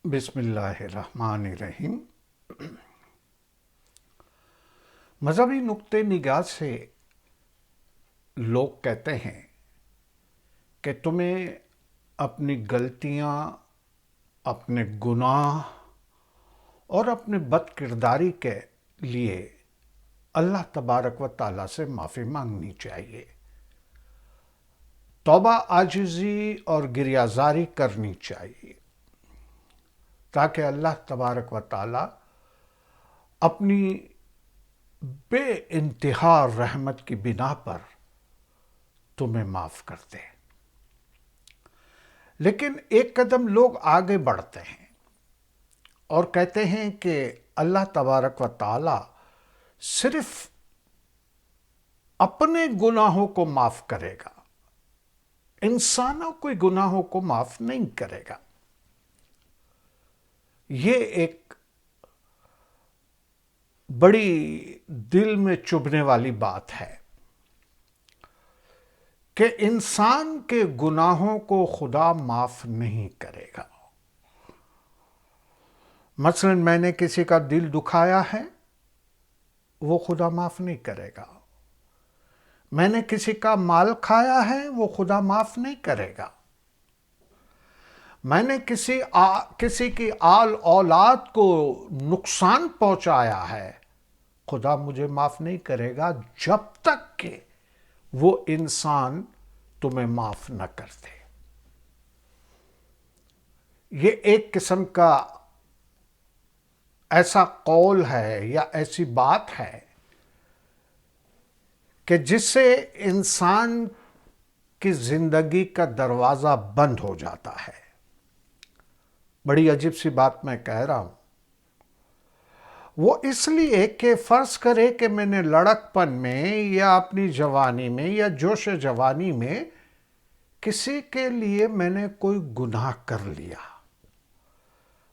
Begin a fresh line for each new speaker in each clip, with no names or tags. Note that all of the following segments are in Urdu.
بسم اللہ الرحمن الرحیم۔ مذہبی نقطہ نگاہ سے لوگ کہتے ہیں کہ تمہیں اپنی غلطیاں، اپنے گناہ اور اپنے بد کرداری کے لیے اللہ تبارک و تعالیٰ سے معافی مانگنی چاہیے، توبہ عاجزی اور گریہزاری کرنی چاہیے تاکہ اللہ تبارک و تعالیٰ اپنی بے انتہا رحمت کی بنا پر تمہیں معاف کر دے۔ لیکن ایک قدم لوگ آگے بڑھتے ہیں اور کہتے ہیں کہ اللہ تبارک و تعالیٰ صرف اپنے گناہوں کو معاف کرے گا، انسانوں کے گناہوں کو معاف نہیں کرے گا۔ یہ ایک بڑی دل میں چبھنے والی بات ہے کہ انسان کے گناہوں کو خدا معاف نہیں کرے گا۔ مثلا میں نے کسی کا دل دکھایا ہے، وہ خدا معاف نہیں کرے گا۔ میں نے کسی کا مال کھایا ہے، وہ خدا معاف نہیں کرے گا۔ میں نے کسی کی آل اولاد کو نقصان پہنچایا ہے، خدا مجھے معاف نہیں کرے گا جب تک کہ وہ انسان تمہیں معاف نہ کر دے۔ یہ ایک قسم کا ایسا قول ہے یا ایسی بات ہے کہ جس سے انسان کی زندگی کا دروازہ بند ہو جاتا ہے۔ بڑی عجیب سی بات میں کہہ رہا ہوں، وہ اس لیے کہ فرض کرے کہ میں نے لڑکپن میں یا اپنی جوانی میں یا جوش جوانی میں کسی کے لیے میں نے کوئی گناہ کر لیا،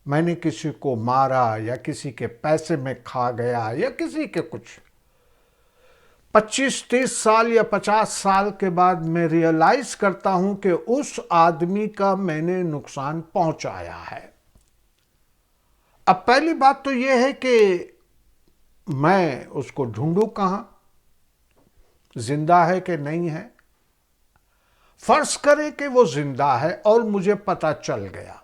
میں نے کسی کو مارا یا کسی کے پیسے میں کھا گیا یا کسی کے کچھ 25-30 سال یا 50 سال کے بعد میں ریئلائز کرتا ہوں کہ اس آدمی کا میں نے نقصان پہنچایا ہے۔ اب پہلی بات تو یہ ہے کہ میں اس کو ڈھونڈوں کہاں، زندہ ہے کہ نہیں ہے۔ فرض کرے کہ وہ زندہ ہے اور مجھے پتہ چل گیا،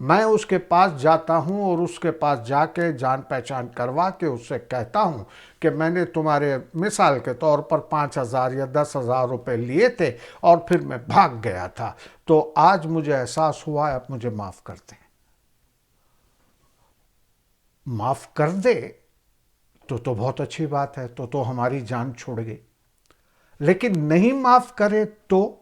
میں اس کے پاس جاتا ہوں اور اس کے پاس جا کے جان پہچان کروا کے اس سے کہتا ہوں کہ میں نے تمہارے مثال کے طور پر 5,000 یا 10,000 روپے لیے تھے اور پھر میں بھاگ گیا تھا، تو آج مجھے احساس ہوا ہے، اب مجھے معاف کر دیں۔ معاف کر دے تو بہت اچھی بات ہے، تو ہماری جان چھوڑ گئی۔ لیکن نہیں معاف کرے تو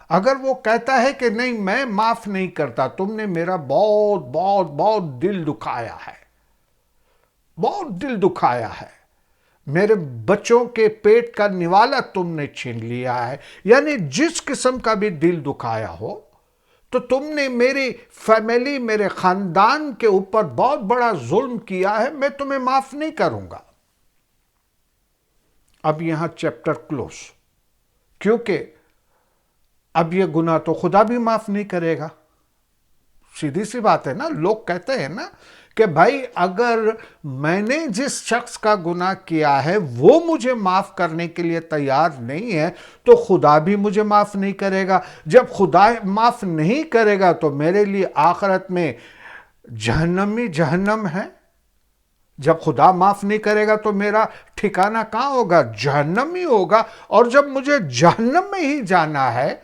اگر وہ کہتا ہے کہ نہیں میں معاف نہیں کرتا، تم نے میرا بہت بہت بہت دل دکھایا ہے، بہت دل دکھایا ہے، میرے بچوں کے پیٹ کا نوالا تم نے چھین لیا ہے، یعنی جس قسم کا بھی دل دکھایا ہو، تو تم نے میری فیملی، میرے خاندان کے اوپر بہت بڑا ظلم کیا ہے، میں تمہیں معاف نہیں کروں گا۔ اب یہاں چیپٹر کلوز، کیونکہ اب یہ گناہ تو خدا بھی معاف نہیں کرے گا۔ سیدھی سی بات ہے نا، لوگ کہتے ہیں نا کہ بھائی اگر میں نے جس شخص کا گناہ کیا ہے وہ مجھے معاف کرنے کے لیے تیار نہیں ہے تو خدا بھی مجھے معاف نہیں کرے گا۔ جب خدا معاف نہیں کرے گا تو میرے لیے آخرت میں جہنم ہے۔ جب خدا معاف نہیں کرے گا تو میرا ٹھکانہ کہاں ہوگا؟ جہنم ہی ہوگا۔ اور جب مجھے جہنم میں ہی جانا ہے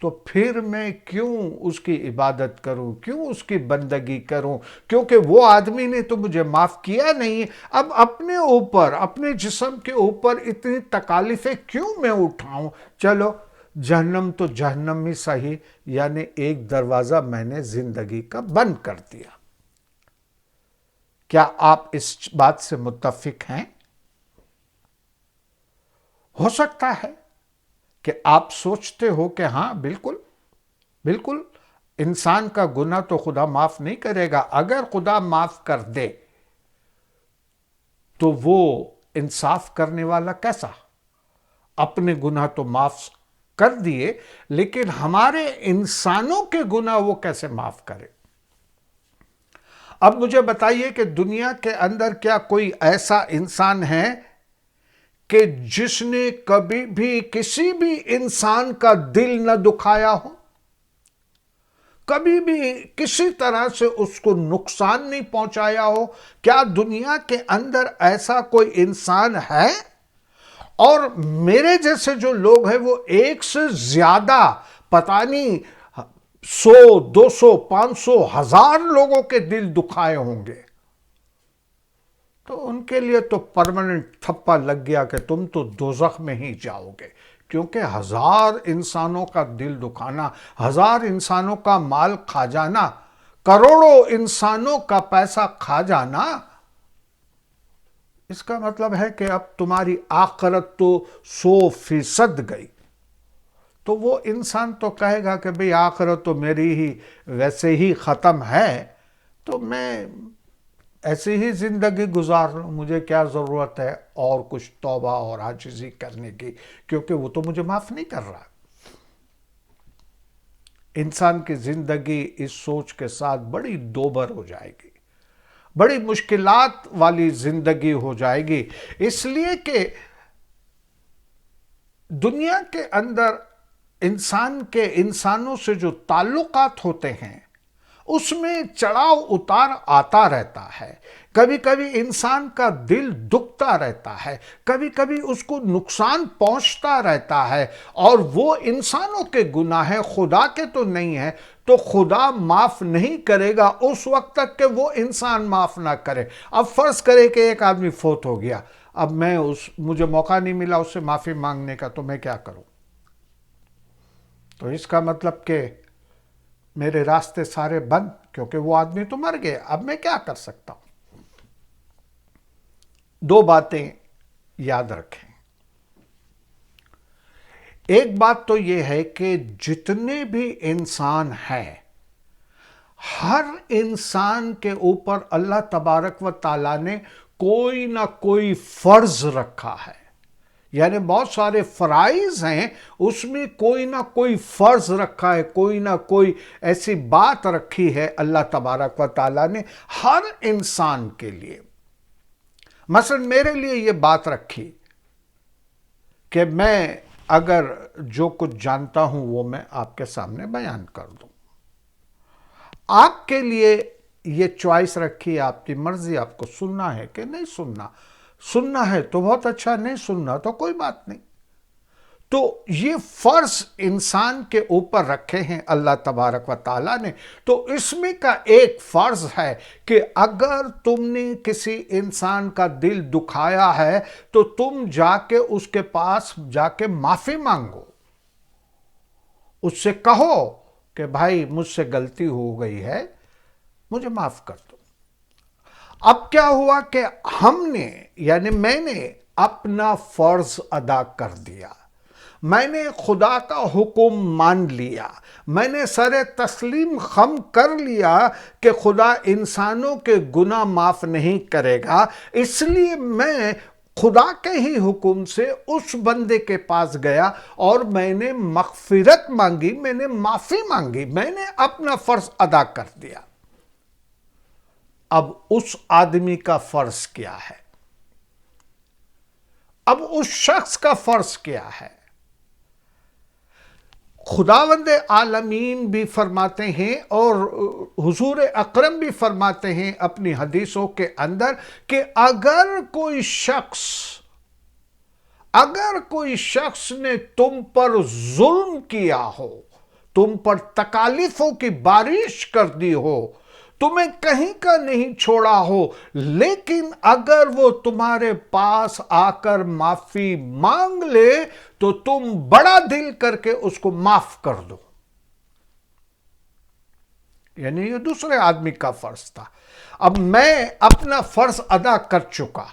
تو پھر میں کیوں اس کی عبادت کروں، کیوں اس کی بندگی کروں؟ کیونکہ وہ آدمی نے تو مجھے معاف کیا نہیں۔ اب اپنے اوپر، اپنے جسم کے اوپر اتنی تکالیفیں کیوں میں اٹھاؤں؟ چلو جہنم تو جہنم ہی صحیح، یعنی ایک دروازہ میں نے زندگی کا بند کر دیا۔ کیا آپ اس بات سے متفق ہیں؟ ہو سکتا ہے کہ آپ سوچتے ہو کہ ہاں بالکل انسان کا گناہ تو خدا معاف نہیں کرے گا۔ اگر خدا معاف کر دے تو وہ انصاف کرنے والا کیسا؟ اپنے گناہ تو معاف کر دیے، لیکن ہمارے انسانوں کے گناہ وہ کیسے معاف کرے؟ اب مجھے بتائیے کہ دنیا کے اندر کیا کوئی ایسا انسان ہے کہ جس نے کبھی بھی کسی بھی انسان کا دل نہ دکھایا ہو، کبھی بھی کسی طرح سے اس کو نقصان نہیں پہنچایا ہو؟ کیا دنیا کے اندر ایسا کوئی انسان ہے؟ اور میرے جیسے جو لوگ ہیں وہ ایک سے زیادہ پتہ نہیں 100 200 500 1000 لوگوں کے دل دکھائے ہوں گے، تو ان کے لیے تو پرماننٹ تھپا لگ گیا کہ تم تو دوزخ میں ہی جاؤ گے، کیونکہ 1000 انسانوں کا دل دکھانا، 1000 انسانوں کا مال کھا جانا، کروڑوں انسانوں کا پیسہ کھا جانا، اس کا مطلب ہے کہ اب تمہاری آخرت تو 100% گئی۔ تو وہ انسان تو کہے گا کہ بھئی آخرت تو میری ہی ویسے ہی ختم ہے، تو میں ایسی ہی زندگی گزار لوں، مجھے کیا ضرورت ہے اور کچھ توبہ اور عاجزی کرنے کی، کیونکہ وہ تو مجھے معاف نہیں کر رہا۔ انسان کی زندگی اس سوچ کے ساتھ بڑی دوبر ہو جائے گی، بڑی مشکلات والی زندگی ہو جائے گی، اس لیے کہ دنیا کے اندر انسان کے انسانوں سے جو تعلقات ہوتے ہیں اس میں چڑھاؤ اتار آتا رہتا ہے، کبھی کبھی انسان کا دل دکھتا رہتا ہے، کبھی کبھی اس کو نقصان پہنچتا رہتا ہے، اور وہ انسانوں کے گناہ ہیں، خدا کے تو نہیں ہے، تو خدا معاف نہیں کرے گا اس وقت تک کہ وہ انسان معاف نہ کرے۔ اب فرض کرے کہ ایک آدمی فوت ہو گیا، اب مجھے موقع نہیں ملا اس سے معافی مانگنے کا، تو میں کیا کروں؟ تو اس کا مطلب کہ میرے راستے سارے بند، کیونکہ وہ آدمی تو مر گئے، اب میں کیا کر سکتا ہوں؟ دو باتیں یاد رکھیں۔ ایک بات تو یہ ہے کہ جتنے بھی انسان ہیں، ہر انسان کے اوپر اللہ تبارک و تعالیٰ نے کوئی نہ کوئی فرض رکھا ہے، یعنی بہت سارے فرائض ہیں، اس میں کوئی نہ کوئی فرض رکھا ہے، کوئی نہ کوئی ایسی بات رکھی ہے اللہ تبارک و تعالیٰ نے ہر انسان کے لیے۔ مثلا میرے لیے یہ بات رکھی کہ میں اگر جو کچھ جانتا ہوں وہ میں آپ کے سامنے بیان کر دوں۔ آپ کے لیے یہ چوائس رکھی، آپ کی مرضی، آپ کو سننا ہے کہ نہیں سننا، سننا ہے تو بہت اچھا، نہیں سننا تو کوئی بات نہیں۔ تو یہ فرض انسان کے اوپر رکھے ہیں اللہ تبارک و تعالیٰ نے، تو اس میں کا ایک فرض ہے کہ اگر تم نے کسی انسان کا دل دکھایا ہے تو تم جا کے اس کے پاس جا کے معافی مانگو، اس سے کہو کہ بھائی مجھ سے غلطی ہو گئی ہے، مجھے معاف کر دو۔ اب کیا ہوا کہ ہم نے یعنی میں نے اپنا فرض ادا کر دیا، میں نے خدا کا حکم مان لیا، میں نے سر تسلیم خم کر لیا کہ خدا انسانوں کے گناہ معاف نہیں کرے گا، اس لیے میں خدا کے ہی حکم سے اس بندے کے پاس گیا اور میں نے مغفرت مانگی، میں نے معافی مانگی، میں نے اپنا فرض ادا کر دیا۔ اب اس آدمی کا فرض کیا ہے؟ اب اس شخص کا فرض کیا ہے؟ خداوند عالمین بھی فرماتے ہیں اور حضور اکرم بھی فرماتے ہیں اپنی حدیثوں کے اندر کہ اگر کوئی شخص نے تم پر ظلم کیا ہو، تم پر تکالیفوں کی بارش کر دی ہو، تمہیں کہیں کا نہیں چھوڑا ہو، لیکن اگر وہ تمہارے پاس آ کر معافی مانگ لے تو تم بڑا دل کر کے اس کو معاف کر دو۔ یعنی یہ دوسرے آدمی کا فرض تھا۔ اب میں اپنا فرض ادا کر چکا،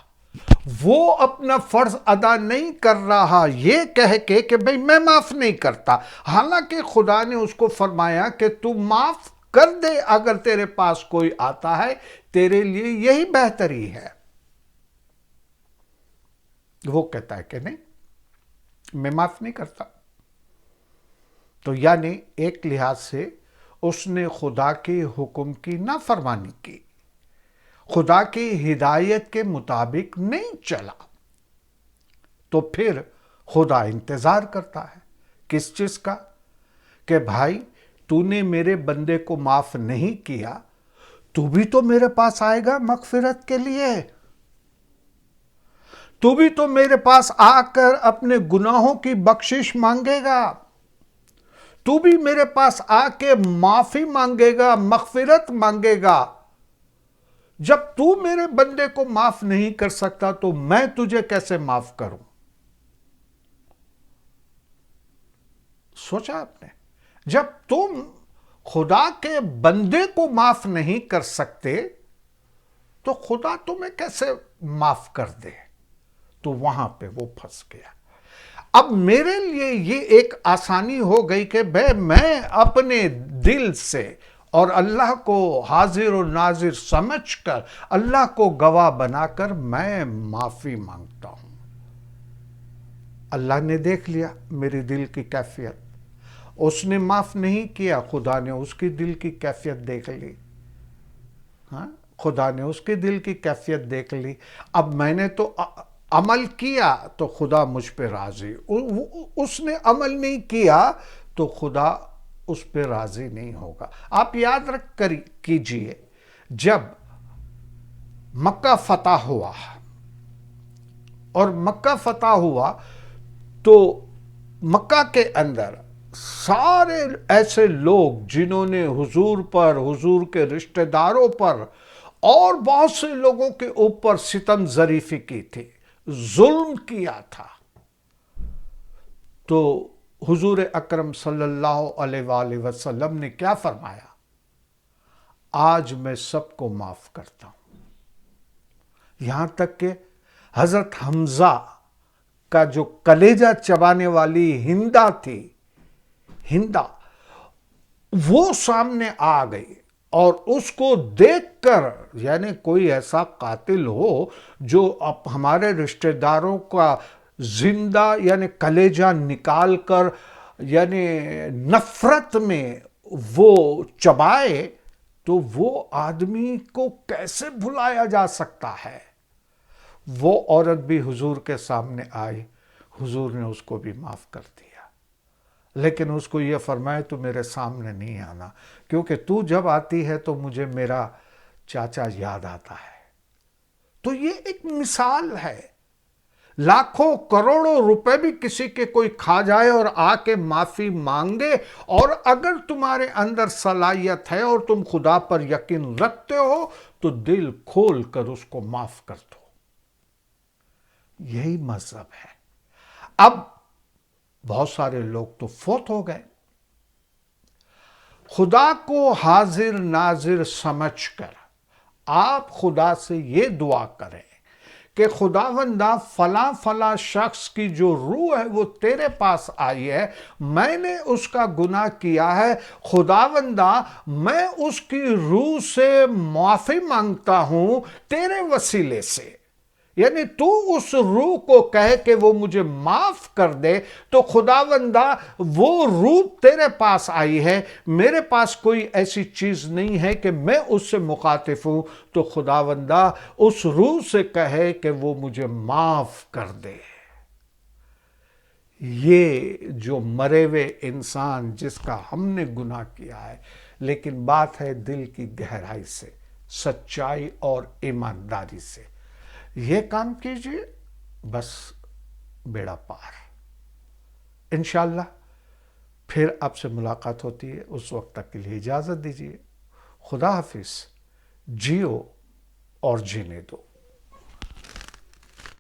وہ اپنا فرض ادا نہیں کر رہا یہ کہہ کے کہ بھئی میں معاف نہیں کرتا، حالانکہ خدا نے اس کو فرمایا کہ تو معاف کر دے، اگر تیرے پاس کوئی آتا ہے تیرے لیے یہی بہتری ہے۔ وہ کہتا ہے کہ نہیں، میں معاف نہیں کرتا۔ تو یعنی ایک لحاظ سے اس نے خدا کے حکم کی نافرمانی کی، خدا کی ہدایت کے مطابق نہیں چلا، تو پھر خدا انتظار کرتا ہے کس چیز کا؟ کہ بھائی تو نے میرے بندے کو معاف نہیں کیا، تو بھی تو میرے پاس آئے گا مغفرت کے لیے، تو بھی تو میرے پاس آ کر اپنے گناہوں کی بخشش مانگے گا، تو بھی میرے پاس آ کے معافی مانگے گا، مغفرت مانگے گا۔ جب تو میرے بندے کو معاف نہیں کر سکتا تو میں تجھے کیسے معاف کروں؟ سوچا آپ نے؟ جب تم خدا کے بندے کو معاف نہیں کر سکتے تو خدا تمہیں کیسے معاف کر دے؟ تو وہاں پہ وہ پھنس گیا۔ اب میرے لیے یہ ایک آسانی ہو گئی کہ میں اپنے دل سے اور اللہ کو حاضر و ناظر سمجھ کر، اللہ کو گواہ بنا کر میں معافی مانگتا ہوں۔ اللہ نے دیکھ لیا میری دل کی کیفیت، اس نے معاف نہیں کیا، خدا نے اس کی دل کی کیفیت دیکھ لی۔ ہاں، خدا نے اس کے دل کی کیفیت دیکھ لی۔ اب میں نے تو عمل کیا تو خدا مجھ پہ راضی، اس نے عمل نہیں کیا تو خدا اس پہ راضی نہیں ہوگا۔ آپ یاد رکھ کر کیجئے، جب مکہ فتح ہوا اور مکہ فتح ہوا تو مکہ کے اندر سارے ایسے لوگ جنہوں نے حضور پر، حضور کے رشتہ داروں پر اور بہت سے لوگوں کے اوپر ستم ظریفی کی تھی، ظلم کیا تھا، تو حضور اکرم صلی اللہ علیہ وآلہ وسلم نے کیا فرمایا؟ آج میں سب کو معاف کرتا ہوں۔ یہاں تک کہ حضرت حمزہ کا جو کلیجہ چبانے والی ہندا تھی، ہندا، وہ سامنے آ گئی اور اس کو دیکھ کر، یعنی کوئی ایسا قاتل ہو جو اب ہمارے رشتہ داروں کا زندہ یعنی کلیجہ نکال کر یعنی نفرت میں وہ چبائے، تو وہ آدمی کو کیسے بھلایا جا سکتا ہے؟ وہ عورت بھی حضور کے سامنے آئی، حضور نے اس کو بھی معاف کر دیا، لیکن اس کو یہ فرمائے تو میرے سامنے نہیں آنا، کیونکہ تو جب آتی ہے تو مجھے میرا چاچا یاد آتا ہے۔ تو یہ ایک مثال ہے، لاکھوں کروڑوں روپے بھی کسی کے کوئی کھا جائے اور آ کے معافی مانگے، اور اگر تمہارے اندر صلاحیت ہے اور تم خدا پر یقین رکھتے ہو تو دل کھول کر اس کو معاف کر دو۔ یہی مذہب ہے۔ اب بہت سارے لوگ تو فوت ہو گئے، خدا کو حاضر ناظر سمجھ کر آپ خدا سے یہ دعا کریں کہ خداوندہ فلاں فلاں شخص کی جو روح ہے وہ تیرے پاس آئی ہے، میں نے اس کا گناہ کیا ہے، خداوندہ میں اس کی روح سے معافی مانگتا ہوں تیرے وسیلے سے۔ یعنی تو اس روح کو کہے کہ وہ مجھے معاف کر دے، تو خداوندہ وہ روح تیرے پاس آئی ہے، میرے پاس کوئی ایسی چیز نہیں ہے کہ میں اس سے مخاطب ہوں، تو خداوندہ اس روح سے کہے کہ وہ مجھے معاف کر دے۔ یہ جو مرے ہوئے انسان جس کا ہم نے گناہ کیا ہے، لیکن بات ہے دل کی گہرائی سے، سچائی اور ایمانداری سے، یہ کام کیجئے، بس بیڑا پار۔ انشاءاللہ پھر آپ سے ملاقات ہوتی ہے، اس وقت تک کے لیے اجازت دیجیے۔ خدا حافظ۔ جیو اور جینے دو۔